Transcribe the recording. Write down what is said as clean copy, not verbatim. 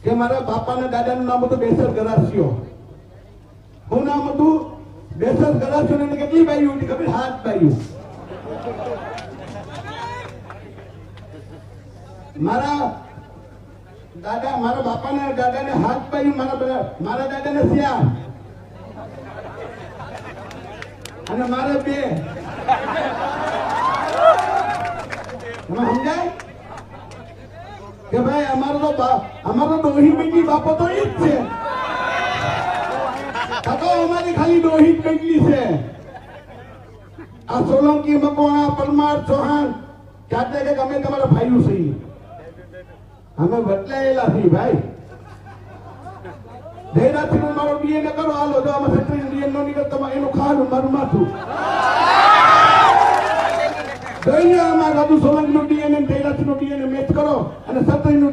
કે મારા બાપાના દાદાનું નામ હતું બેસર ગરાસિયો. શું નામ હતું? બેસર ગરાસિયો. ને કેટલી બાયું હતી ખબર? 7 બાયું. મારા બાપાના દાદાને 7 બાયું, મારા દાદાને 4 અને મારે 2. સમજાય કે ભાઈ અમારો ડોહી બેટી બાપો તો ઈ જ છે. અમારી ખાલી ડોહી જ બેટલી છે. આ સોલંકી, મકવાણા, પરમાર, ચૌહાણ જાતે કે અમે તમારા ભાઈઓ છીએ. અમે બદલાયેલા છીએ ભાઈ. જયરાજસિંહ મારો ડીએનએ કરો, હાલો. જો આમાં ક્ષત્રિય ડીએનએ નો નીકળ, તમારે એનું ખાવાનું મારું માથું. અમારા રાજુ સોલંકી નું ડીએનએ, જયરાજસિંહ નું ડીએનએ મેચ કરો અને ક્ષત્રિય નું